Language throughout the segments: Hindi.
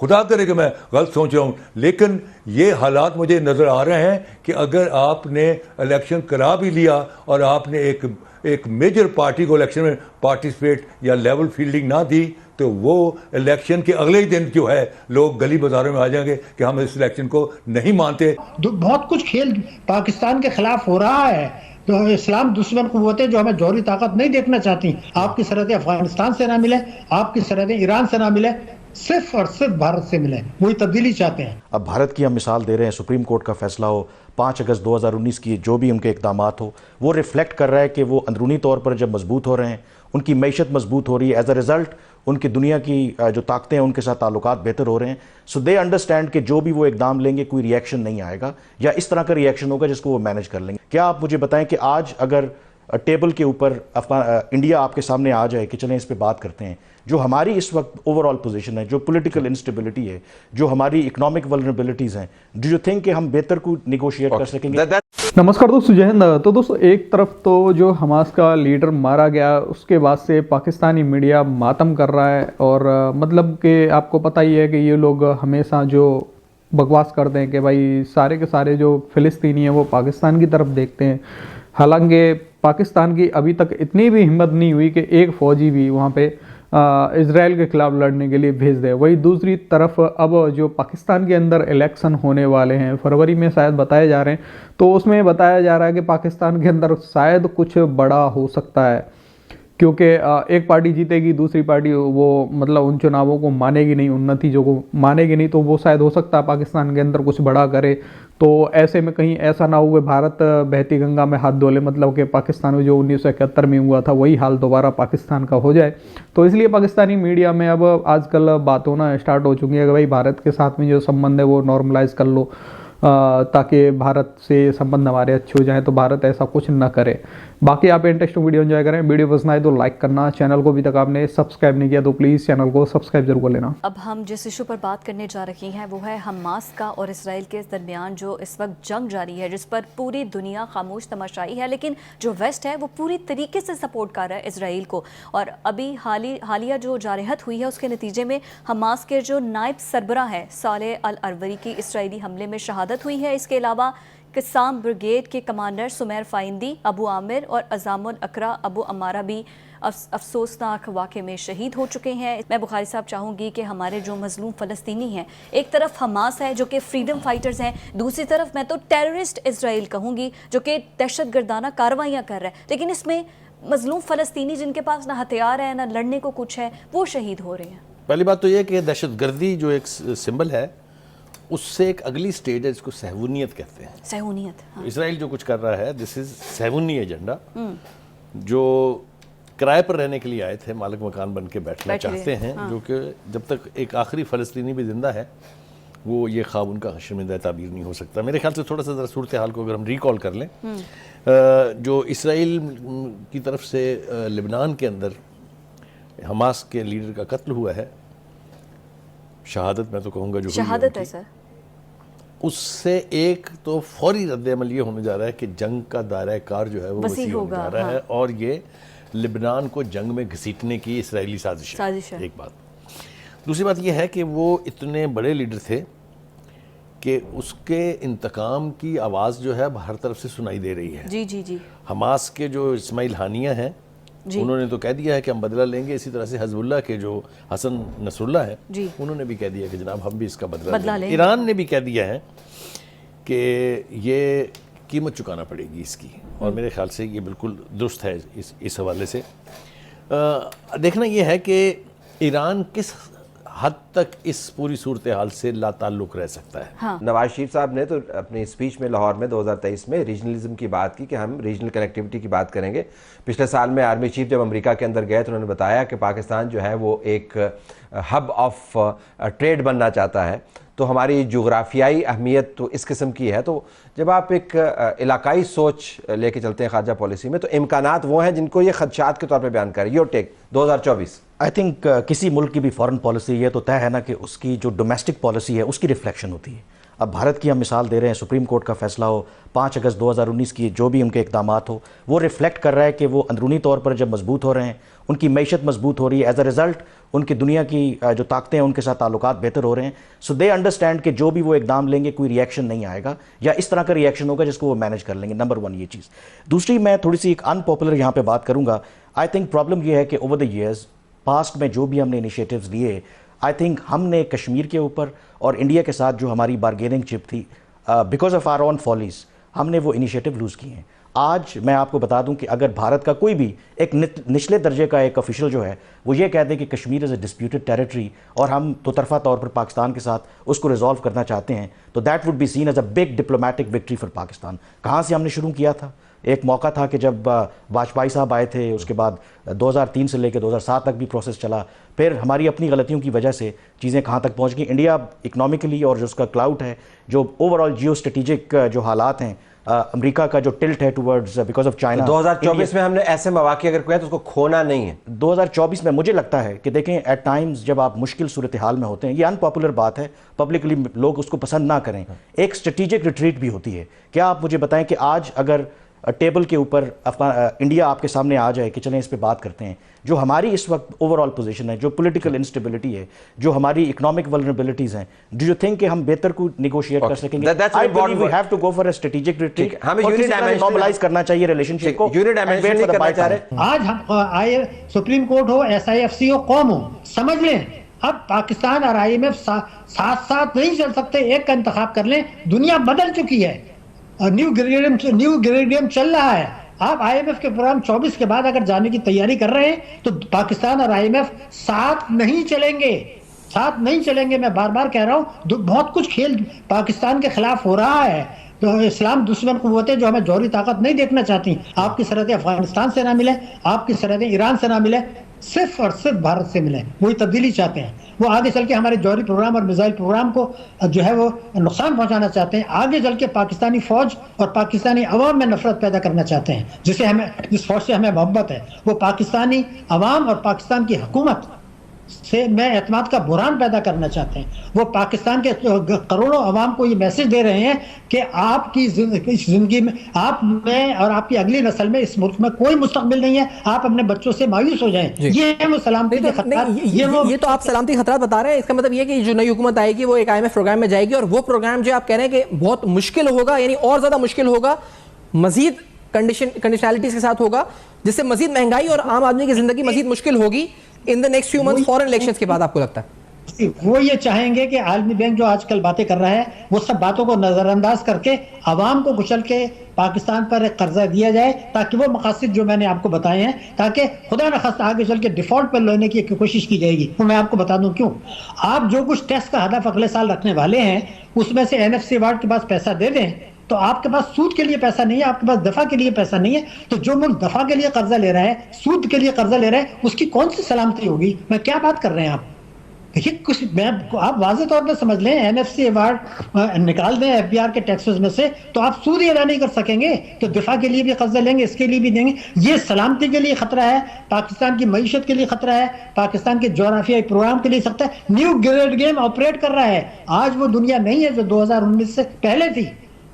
खुदा करे कि मैं गलत सोच रहा हूँ, लेकिन ये हालात मुझे नज़र आ रहे हैं कि अगर आपने इलेक्शन करा भी लिया और आपने एक मेजर पार्टी को इलेक्शन में पार्टिसिपेट या लेवल फील्डिंग ना दी, तो वो इलेक्शन के अगले ही दिन जो है लोग गली बाजारों में आ जाएंगे कि हम इस इलेक्शन को नहीं मानते। बहुत कुछ खेल पाकिस्तान के खिलाफ हो रहा है। तो इस्लाम दुश्मन कुव्वतें जो हमें जौहरी ताकत नहीं देखना चाहती, आपकी सरहदें अफगानिस्तान से ना मिले, आपकी सरहदें ईरान से ना मिले, सिर्फ और सिर्फ भारत से मिले, वही तब्दीली चाहते हैं। अब भारत की हम मिसाल दे रहे हैं, सुप्रीम कोर्ट का फैसला हो, 5 अगस्त 2019 की जो भी उनके इक़दामात हो, वो रिफ्लेक्ट कर रहा है कि वो अंदरूनी तौर पर जब मजबूत हो रहे हैं, उनकी मैशत मजबूत हो रही है, एज अ रिज़ल्ट उनकी दुनिया की जो ताकतें हैं उनके साथ ताल्लुकात बेहतर हो रहे हैं। सो दे अंडरस्टैंड कि जो भी वो इकदाम लेंगे कोई रिएक्शन नहीं आएगा या इस तरह का रिएक्शन होगा जिसको वो मैनेज कर लेंगे। क्या आप मुझे बताएं कि आज अगर टेबल के ऊपर इंडिया आपके सामने आ जाए कि चलें इस पे बात करते हैं, जो हमारी इस वक्त ओवरऑल पोजीशन है, जो पॉलिटिकल इंस्टेबिलिटी है, जो हमारी इकोनॉमिक वल्नरेबिलिटीज हैं, डू यू थिंक कि हम बेहतर को निगोशिएट कर सकेंगे? नमस्कार दोस्तों, जय हिंद। तो दोस्तों, एक तरफ तो जो हमास का लीडर मारा गया उसके बाद से पाकिस्तानी मीडिया मातम कर रहा है और मतलब कि आपको पता ही है कि ये लोग हमेशा जो बकवास करते हैं कि भाई सारे के सारे जो फ़िलिस्तीनी हैं वो पाकिस्तान की तरफ देखते हैं। हालांकि पाकिस्तान की अभी तक इतनी भी हिम्मत नहीं हुई कि एक फ़ौजी भी वहाँ पे इज़राइल के ख़िलाफ़ लड़ने के लिए भेज दे। वही दूसरी तरफ अब जो पाकिस्तान के अंदर इलेक्शन होने वाले हैं, फरवरी में शायद बताए जा रहे हैं, तो उसमें बताया जा रहा है कि पाकिस्तान के अंदर शायद कुछ बड़ा हो सकता है, क्योंकि एक पार्टी जीतेगी, दूसरी पार्टी वो मतलब उन चुनावों को मानेगी नहीं, उन नतीजों को मानेगी नहीं, तो वो शायद हो सकता है पाकिस्तान के अंदर कुछ बड़ा करे। तो ऐसे में कहीं ऐसा ना हुए भारत बहती गंगा में हाथ धो ले, मतलब कि पाकिस्तान में जो 1971 में हुआ था वही हाल दोबारा पाकिस्तान का हो जाए। तो इसलिए पाकिस्तानी मीडिया में अब आजकल बात होना स्टार्ट हो चुकी है कि भाई भारत के साथ में जो संबंध है वो नॉर्मलाइज कर लो, ताकि भारत से संबंध हमारे अच्छे हो जाएं। तो भारत ऐसा कुछ ना करे। बाकी आप इंटरेस्टिंग वीडियो एंजॉय करें। वीडियो पसंद आए तो लाइक करना, चैनल को अभी तक आपने सब्सक्राइब नहीं किया तो प्लीज़ चैनल को सब्सक्राइब जरूर कर लेना। अब हम जिस इशू पर बात करने जा रहे हैं वो है हमास का और इसराइल के दरमियान जो इस वक्त जंग जारी है, जिस पर पूरी दुनिया खामोश तमाशाई है, लेकिन जो वेस्ट है वो पूरी तरीके से सपोर्ट कर रहा है इसराइल को। और अभी हालिया जो जारहत हुई है उसके नतीजे में हमास के जो नायब सरबरा है सालेह अल अरवरी की इसराइली हमले में शहादत हुई है। इसके अलावा कस्साम ब्रिगेड के कमांडर सुमैर फाइंदी, अबू आमिर और अजामुल अकरा अबू अमारा भी अफसोसनाक वाक़े में शहीद हो चुके हैं। मैं बुखारी साहब चाहूँगी कि हमारे जो मजलूम फ़लस्तीनी हैं, एक तरफ हमास है जो कि फ्रीडम फाइटर्स हैं, दूसरी तरफ मैं तो टेररिस्ट इसराइल कहूँगी जो कि दहशत गर्दाना कार्रवाइयाँ कर रहा है, लेकिन इसमें मजलूम फ़लस्तीनी जिनके पास ना हथियार है ना लड़ने को कुछ है वो शहीद हो रहे हैं। पहली बात तो ये कि दहशत गर्दी जो एक सिंबल है उससे एक अगली स्टेज है जिसको सहूनियत कहते हैं। सहूनियत, हाँ। इसराइल जो कुछ कर रहा है दिस इज सहूनी एजेंडा, जो किराए पर रहने के लिए आए थे, मालिक मकान बन के बैठना चाहते हैं, हाँ। जो कि जब तक एक आखिरी फ़लस्तीनी भी जिंदा है वो ये ख्वाब उनका शर्मिंदा ताबीर नहीं हो सकता। मेरे ख्याल से थोड़ा सा ज़रा सूरत हाल को अगर हम रिकॉल कर लें, जो इसराइल की तरफ से लेबनान के अंदर हमास के लीडर का कत्ल हुआ है, शहादत मैं तो कहूँगा जो शहादत है सर, उससे एक तो फौरी रद्द-ए-अमल ये होने जा रहा है कि जंग का दायरा कार जो है वो वसी होने जा रहा है, और ये लेबनान को जंग में घसीटने की इसराइली साजिश है। एक बात। दूसरी बात ये है कि वो इतने बड़े लीडर थे कि उसके इंतकाम की आवाज़ जो है हर तरफ से सुनाई दे रही है। जी जी जी। हमास के जो इस्माइल हानिया हैं उन्होंने तो कह दिया है कि हम बदला लेंगे। इसी तरह से हिजबुल्लाह के जो हसन नसरुल्लाह है उन्होंने भी कह दिया कि जनाब हम भी इसका बदला लेंगे। ईरान ने भी कह दिया है कि ये कीमत चुकाना पड़ेगी इसकी, और मेरे ख्याल से ये बिल्कुल दुरुस्त है इस हवाले से। देखना ये है कि ईरान किस हद तक इस पूरी सूरत हाल से लाताल्लुक रह सकता है। हाँ। नवाज शरीफ साहब ने तो अपनी स्पीच में लाहौर में 2023 में रीजनलिज्म की बात की कि हम रीजनल कनेक्टिविटी की बात करेंगे। पिछले साल में आर्मी चीफ जब अमेरिका के अंदर गए तो उन्होंने बताया कि पाकिस्तान जो है वो एक हब ऑफ ट्रेड बनना चाहता है। तो हमारी जोग्राफियाई अहमियत तो इस किस्म की है। तो जब आप एक इलाकाई सोच लेके चलते हैं खारजा पॉलिसी में, तो इम्कानात वो हैं जिनको ये खदशात के तौर पे बयान करें। Your take 2024। आई थिंक किसी मुल्क की भी फॉरेन पॉलिसी ये तो तय है ना कि उसकी जो डोमेस्टिक पॉलिसी है उसकी रिफ्लेक्शन होती है। अब भारत की हम मिसाल दे रहे हैं, सुप्रीम कोर्ट का फैसला हो, 5 अगस्त 2019 की जो भी उनके इक़दामात हो, वो रिफ्लेक्ट कर रहा है कि वो अंदरूनी तौर पर जब मजबूत हो रहे हैं, उनकी मैशत मजबूत हो रही है, एज अ रिज़ल्ट उनकी दुनिया की जो ताकतें हैं उनके साथ ताल्लुकात बेहतर हो रहे हैं। सो दे अंडरस्टैंड कि जो भी वो इकदाम लेंगे कोई रिएक्शन नहीं आएगा या इस तरह का रिएक्शन होगा जिसको वो मैनेज कर लेंगे। नंबर 1 ये चीज़। दूसरी, मैं थोड़ी सी एक अनपॉपुलर यहाँ पे बात करूँगा। आई थिंक प्रॉब्लम ये है कि ओवर द ईयर्स पास्ट में जो भी हमने इनिशिएटिव्स लिए, आई थिंक हमने कश्मीर के ऊपर और इंडिया के साथ जो हमारी बारगेनिंग चिप थी, because of our own follies, हमने वो इनिशिएटिव लूज़ किए हैं। आज मैं आपको बता दूं कि अगर भारत का कोई भी एक निचले दर्जे का एक ऑफिशियल जो है वो ये कह दे कि Kashmir is a disputed territory और हम दो तरफा तौर पर पाकिस्तान के साथ उसको रिजॉल्व करना चाहते हैं, तो that would be seen as a big diplomatic victory for Pakistan. कहाँ से हमने शुरू किया था? एक मौका था कि जब वाजपेयी साहब आए थे, उसके बाद 2003 से लेकर 2007 तक भी प्रोसेस चला, फिर हमारी अपनी गलतियों की वजह से चीज़ें कहाँ तक पहुँच गई। इंडिया इकनॉमिकली और जो उसका क्लाउड है, जो ओवरऑल जियो स्ट्रेटिजिक जो हालात हैं, अमेरिका का जो टिल्ट है टुवर्ड्स बिकॉज ऑफ चाइना, 2024 में हमने ऐसे मौके अगर कोई है तो उसको खोना नहीं है। 2024 में मुझे लगता है कि देखें, एट टाइम्स जब आप मुश्किल सूरत हाल में होते हैं, ये अनपॉपुलर बात है, पब्लिकली लोग उसको पसंद ना करें, एक स्ट्रेटेजिक रिट्रीट भी होती है। क्या आप मुझे बताएं कि आज अगर टेबल के ऊपर इंडिया आपके सामने आ जाए कि चलें इस पे बात करते हैं, जो हमारी इस वक्त ओवरऑल पोजीशन है, जो पॉलिटिकल इंस्टेबिलिटी है, जो हमारी इकोनॉमिक वल्नरेबिलिटीज हैं, डू यू थिंक कि हम बेहतर को नेगोशिएट कर सकेंगे? I believe we have to go for a strategic retreat. हमें यूनिडायमेंशनल नॉर्मलाइज करना चाहिए रिलेशनशिप को, यूनिडायमेंशनल नहीं करना चाह रहे। आज हम आए सुप्रीम कोर्ट हो, SIFC हो, कौम हो, समझ लें अब पाकिस्तान और IMF साथ साथ नहीं चल सकते, एक का इंतखाब कर लें। दुनिया बदल चुकी है और न्यू ग्रेडियम चल रहा है। आप IMF के प्रोग्राम 24 के बाद अगर जाने की तैयारी कर रहे हैं तो पाकिस्तान और IMF साथ नहीं चलेंगे। मैं बार बार कह रहा हूं, बहुत कुछ खेल पाकिस्तान के खिलाफ हो रहा है। तो इस्लाम दुश्मन कुव्वतें जो हमें जौहरी ताकत नहीं देखना चाहती, आपकी सरहदें अफगानिस्तान से ना मिले, आपकी सरहदें ईरान से ना मिले, सिर्फ और सिर्फ भारत से मिले, वही तब्दीली चाहते हैं। वो आगे चल के हमारे जौहरी प्रोग्राम और मिसाइल प्रोग्राम को जो है वो नुकसान पहुंचाना चाहते हैं। आगे चल के पाकिस्तानी फौज और पाकिस्तानी अवाम में नफरत पैदा करना चाहते हैं। जिस फौज से हमें मोहब्बत है, वो पाकिस्तानी अवाम और पाकिस्तान की हुकूमत से में एतमाद का बुरान पैदा करना चाहते हैं। वो पाकिस्तान के करोड़ों अवाम को ये मैसेज दे रहे हैं कि आपकी जिंदगी में, आप में और आपकी अगली नस्ल में इस मुल्क में कोई मुस्तकबिल नहीं है, आप अपने बच्चों से मायूस हो जाएं। ये है वो सलामती के खतरात। ये तो आप सलामती खतरात बता रहे हैं। इसका मतलब ये कि जो नई हुकूमत आएगी वो एक IMF प्रोग्राम में जाएगी और वो प्रोग्राम जो आप कह रहे हैं कि बहुत मुश्किल होगा, यानी और ज्यादा मुश्किल होगा, मजीद कंडीशनैलिटीज के साथ होगा, जिससे मजीद महंगाई और आम आदमी की जिंदगी मजीद मुश्किल होगी in the next few months foreign elections के बाद। आपको लगता है वो ये चाहेंगे कि आलमी बैंक जो आजकल बातें कर रहा है, वो सब बातों को नजरअंदाज करके आवाम को कुचल के पाकिस्तान पर एक कर्जा दिया जाए, ताकि वो मकासद जो मैंने आपको बताए हैं, ताकि खुदा न खास्ता आगे चल के डिफॉल्ट पर लेने की कोशिश की जाएगी। तो मैं आपको बता दूं क्यों। आप जो कुछ टेस्ट का हदफ अगले साल रखने वाले हैं, उसमें से NFC अवार्ड के पास पैसा दे दें, तो आपके पास सूद के लिए पैसा नहीं है, आपके पास दफा के लिए पैसा नहीं है। तो जो मुल्क दफा के लिए कर्जा ले रहा है, सूद के लिए कर्जा ले रहा है, उसकी कौन सी सलामती होगी? मैं क्या बात कर रहे हैं आप? देखिए कुछ आप वाज़े तौर पर समझ लें, NFC अवार्ड निकाल दें FBR के टैक्सेस में से, तो आप सूद ही अदा नहीं कर सकेंगे। तो दफा के लिए भी कर्जा लेंगे, इसके लिए भी देंगे। ये सलामती के लिए खतरा है, पाकिस्तान की मईशत के लिए खतरा है, पाकिस्तान के जोग्राफियाई प्रोग्राम के लिए खतरा है। न्यू ग्रेड गेम ऑपरेट कर रहा है। आज वो दुनिया नहीं है जो 2019 से पहले थी।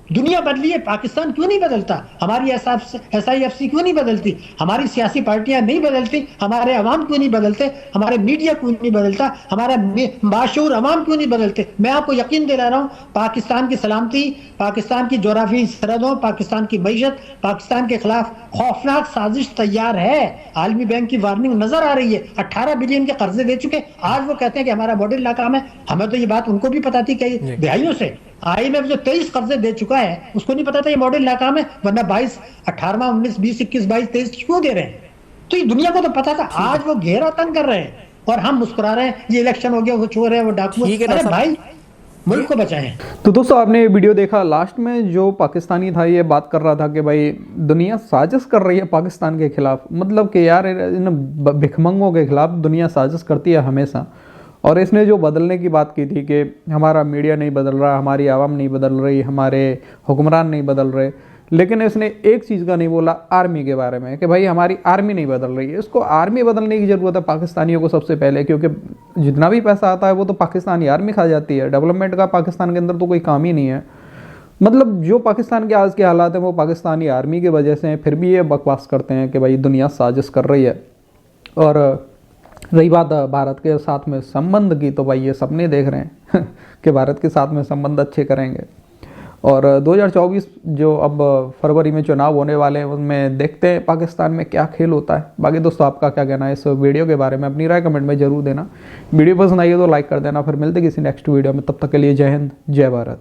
दुनिया बदली है, पाकिस्तान क्यों नहीं बदलता? हमारी SIFC क्यों नहीं बदलती? हमारी सियासी पार्टियां नहीं बदलती? हमारे अवाम क्यों नहीं बदलते? हमारे मीडिया क्यों नहीं बदलता? हमारा बाशऊर अवाम क्यों नहीं बदलते? मैं आपको यकीन दिला रहा हूं, पाकिस्तान की सलामती, पाकिस्तान की जोग्राफी सरहदों, पाकिस्तान की मईशत, पाकिस्तान के खिलाफ खौफनाक साजिश तैयार है। आलमी बैंक की वार्निंग नजर आ रही है। 18 बिलियन के कर्जे दे चुके, आज वो कहते हैं कि हमारा मॉडल नाकाम है। हमें तो ये बात उनको भी पता थी कई दहाइयों से। IMF जो 23 कर्जे दे चुका है, उसको नहीं पता था ये मॉडल नाकाम है, वरना 22, 18, 19, 20, 21, 22, 23 क्यों दे रहे हैं? तो ये दुनिया को तो पता था। आज वो घेरा तंग कर रहे हैं और हम मुस्कुरा रहे हैं, ये इलेक्शन हो गया, वो चोर है, वो डाकू है। अरे भाई, मुल्क को बचाएं। तो दोस्तों, आपने ये वीडियो देखा। लास्ट में जो पाकिस्तानी था ये बात कर रहा था कि भाई दुनिया साजिश कर रही है पाकिस्तान के खिलाफ। मतलब कि यार इन भिखमंगों के खिलाफ दुनिया साजिश करती है हमेशा। और इसने जो बदलने की बात की थी कि हमारा मीडिया नहीं बदल रहा, हमारी आवाम नहीं बदल रही, हमारे हुक्मरान नहीं बदल रहे, लेकिन इसने एक चीज़ का नहीं बोला आर्मी के बारे में कि भाई हमारी आर्मी नहीं बदल रही है। इसको आर्मी बदलने की ज़रूरत है पाकिस्तानियों को सबसे पहले, क्योंकि जितना भी पैसा आता है वो तो पाकिस्तानी आर्मी खा जाती है। डेवलपमेंट का पाकिस्तान के अंदर तो कोई काम ही नहीं है। मतलब जो पाकिस्तान के आज के हालात हैं वो पाकिस्तानी आर्मी की वजह से हैं। फिर भी ये बकवास करते हैं कि भाई दुनिया साजिश कर रही है। और रही बात भारत के साथ में संबंध की, तो भाई ये सबने देख रहे हैं कि भारत के साथ में संबंध अच्छे करेंगे। और 2024 जो अब फरवरी में चुनाव होने वाले हैं उनमें देखते हैं पाकिस्तान में क्या खेल होता है। बाकी दोस्तों आपका क्या कहना है इस वीडियो के बारे में, अपनी राय कमेंट में जरूर देना। वीडियो पसंद आई है तो लाइक कर देना। फिर मिलते किसी नेक्स्ट वीडियो में, तब तक के लिए जय हिंद जय भारत।